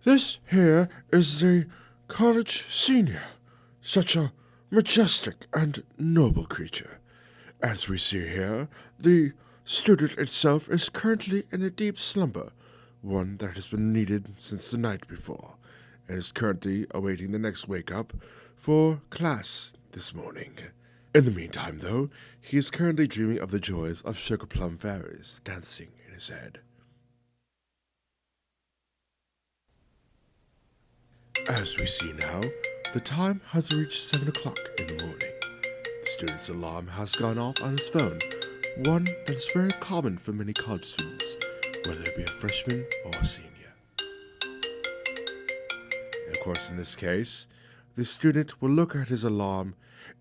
This here is the college senior, such a majestic and noble creature. As we see here, the student itself is currently in a deep slumber, one that has been needed since the night before, and is currently awaiting the next wake-up for class this morning. In the meantime, though, he is currently dreaming of the joys of sugar plum fairies dancing in his head. As we see now, the time has reached 7 o'clock in the morning. The student's alarm has gone off on his phone, one that is very common for many college students, whether it be a freshman or a senior. And of course, in this case, the student will look at his alarm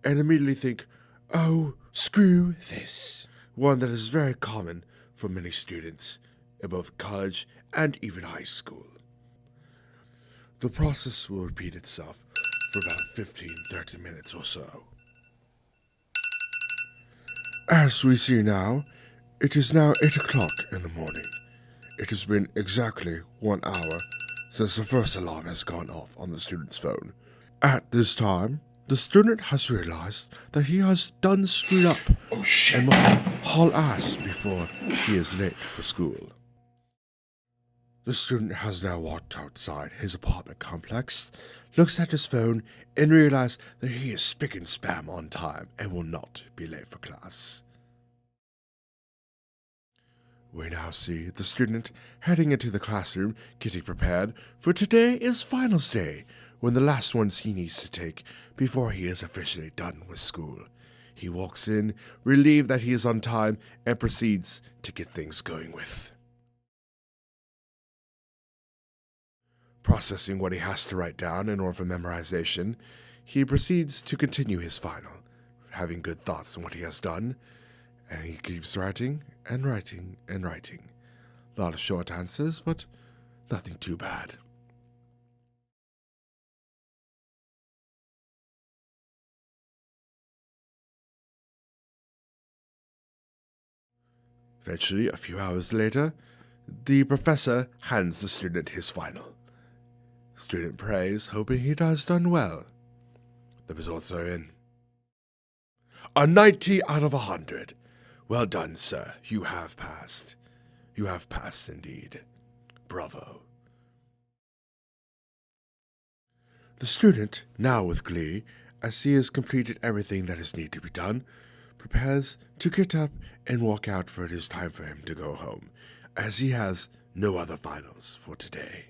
and immediately think, oh, screw this. One that is very common for many students in both college and even high school. The process will repeat itself for about 15-30 minutes or so. As we see now, it is now 8 o'clock in the morning. It has been exactly 1 hour since the first alarm has gone off on the student's phone. At this time, the student has realized that he has done screwed up and must haul ass before he is late for school. The student has now walked outside his apartment complex, looks at his phone, and realizes that he is spick and spam on time and will not be late for class. We now see the student heading into the classroom, getting prepared, for today is finals day, when the last ones he needs to take before he is officially done with school. He walks in, relieved that he is on time, and proceeds to get things going with. Processing what he has to write down in order for memorization, he proceeds to continue his final, having good thoughts on what he has done, and he keeps writing and writing and writing. A lot of short answers, but nothing too bad. Eventually, a few hours later, the professor hands the student his final. The student prays, hoping he has done well. The results are in. A 90 out of 100. Well done, sir. You have passed. You have passed indeed. Bravo. The student, now with glee, as he has completed everything that is needed to be done, prepares to get up and walk out, for it is time for him to go home, as he has no other finals for today.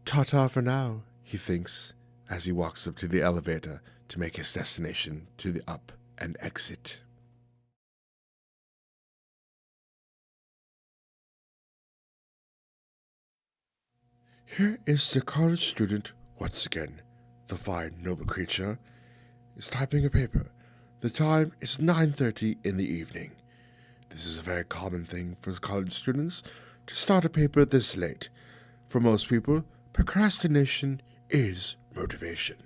Ta-ta for now, he thinks, as he walks up to the elevator to make his destination to the up and exit. Here is the college student once again. The fine, noble creature is typing a paper. The time is 9:30 in the evening. This is a very common thing for college students to start a paper this late. For most people, procrastination is motivation.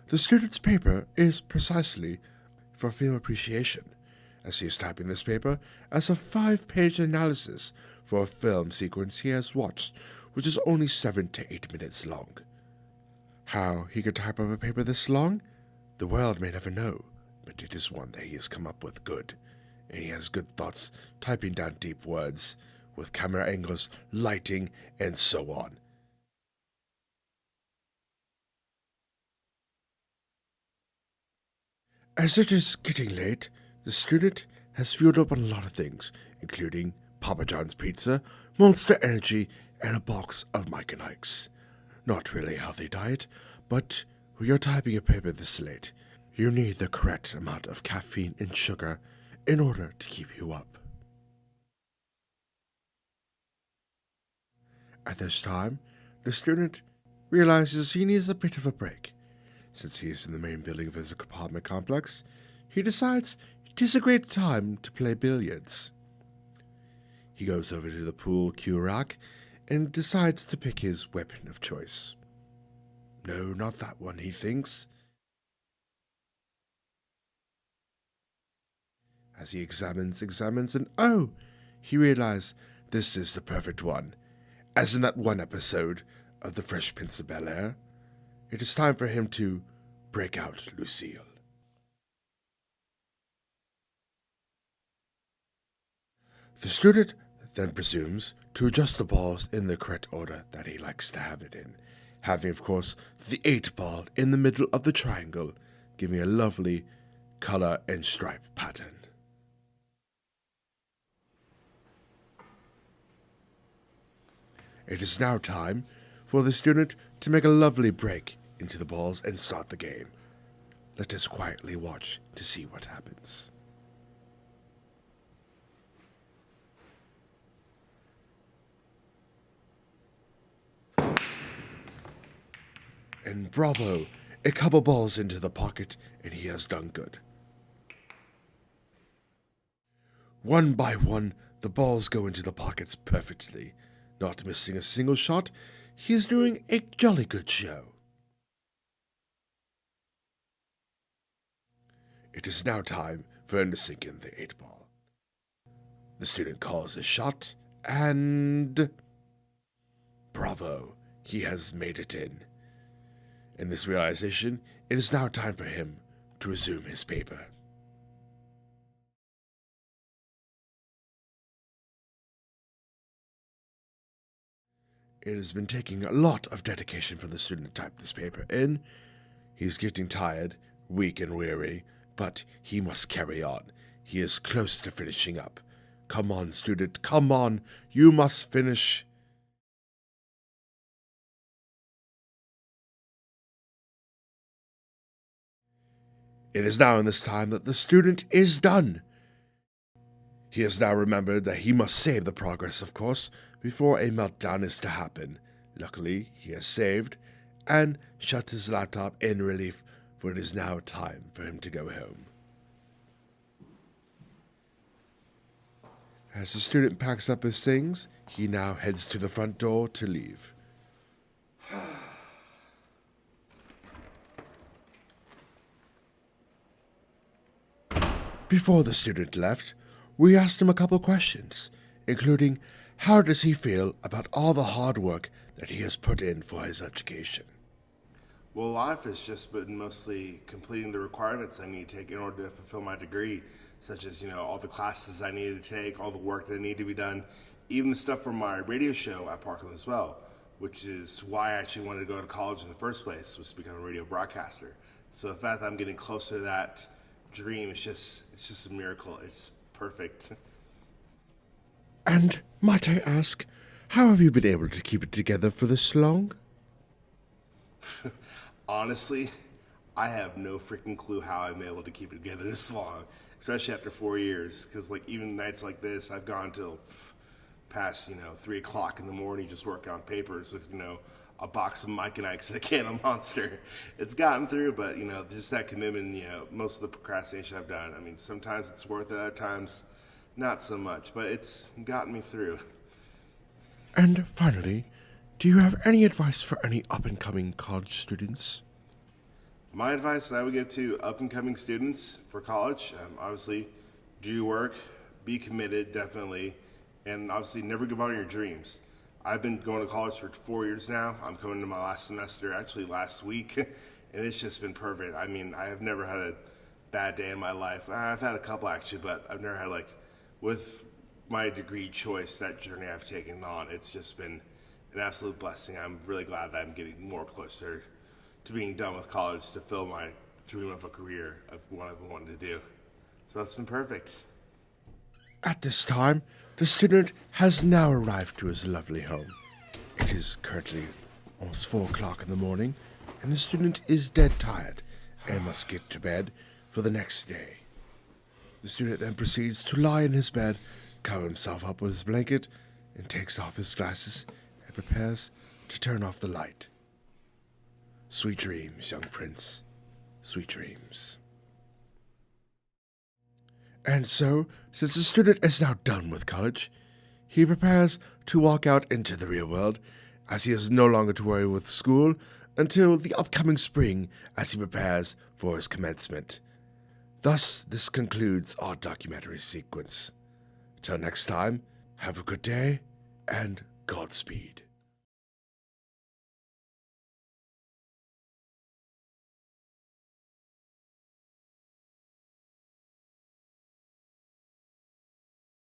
The student's paper is precisely for film appreciation, as he is typing this paper as a 5-page analysis for a film sequence he has watched, which is only 7 to 8 minutes long. How he could type up a paper this long, the world may never know, but it is one that he has come up with good, and he has good thoughts typing down deep words, with camera angles, lighting, and so on. As it is getting late, the student has fueled up on a lot of things, including Papa John's pizza, Monster Energy, and a box of Mike and Ike's. Not really a healthy diet, but when you're typing a paper this late, you need the correct amount of caffeine and sugar in order to keep you up. At this time, the student realizes he needs a bit of a break. Since he is in the main building of his apartment complex, he decides it is a great time to play billiards. He goes over to the pool cue rack and decides to pick his weapon of choice. No, not that one, he thinks. As he examines, and oh, he realizes this is the perfect one. As in that one episode of The Fresh Prince of Bel-Air, it is time for him to break out Lucille. The student then presumes to adjust the balls in the correct order that he likes to have it in, having, of course, the 8 ball in the middle of the triangle, giving a lovely color and stripe pattern. It is now time for the student to make a lovely break into the balls and start the game. Let us quietly watch to see what happens. And bravo! A couple balls into the pocket, and he has done good. One by one, the balls go into the pockets perfectly. Not missing a single shot, he is doing a jolly good show. It is now time for him to sink in the 8 ball. The student calls his shot, and bravo! He has made it in. In this realization, it is now time for him to resume his paper. It has been taking a lot of dedication for the student to type this paper in. He's getting tired, weak and weary, but he must carry on. He is close to finishing up. Come on, student, come on, you must finish. It is now in this time that the student is done. He has now remembered that he must save the progress, of course, before a meltdown is to happen. Luckily, he has saved and shut his laptop in relief, for it is now time for him to go home. As the student packs up his things, he now heads to the front door to leave. Before the student left, we asked him a couple questions, including how does he feel about all the hard work that he has put in for his education. Well, a lot of it's just been mostly completing the requirements I need to take in order to fulfill my degree, such as, all the classes I needed to take, all the work that needed to be done, even the stuff for my radio show at Parkland as well, which is why I actually wanted to go to college in the first place, was to become a radio broadcaster. So the fact that I'm getting closer to that dream, it's just a miracle. It's perfect. And might I ask, how have you been able to keep it together for this long? Honestly, I have no freaking clue how I'm able to keep it together this long, especially after 4 years. Because even nights like this, I've gone till past 3 o'clock in the morning just working on papers with a box of Mike and Ike's and a can of Monster. It's gotten through, but just that commitment. Most of the procrastination I've done. I mean, sometimes it's worth it, other times not so much, but it's gotten me through. And finally, do you have any advice for any up-and-coming college students? My advice that I would give to up-and-coming students for college, obviously, do your work, be committed, definitely, and obviously never give up on your dreams. I've been going to college for 4 years now. I'm coming to my last semester, actually last week, and it's just been perfect. I mean, I have never had a bad day in my life. I've had a couple actually, but I've never had with my degree choice, that journey I've taken on, it's just been an absolute blessing. I'm really glad that I'm getting more closer to being done with college to fulfill my dream of a career of what I've been wanting to do. So that's been perfect. At this time, the student has now arrived to his lovely home. It is currently almost 4 o'clock in the morning, and the student is dead tired and must get to bed for the next day. The student then proceeds to lie in his bed, cover himself up with his blanket, and takes off his glasses and prepares to turn off the light. Sweet dreams, young prince. Sweet dreams. And so, since the student is now done with college, he prepares to walk out into the real world, as he has no longer to worry with school until the upcoming spring as he prepares for his commencement. Thus, this concludes our documentary sequence. Till next time, have a good day and Godspeed.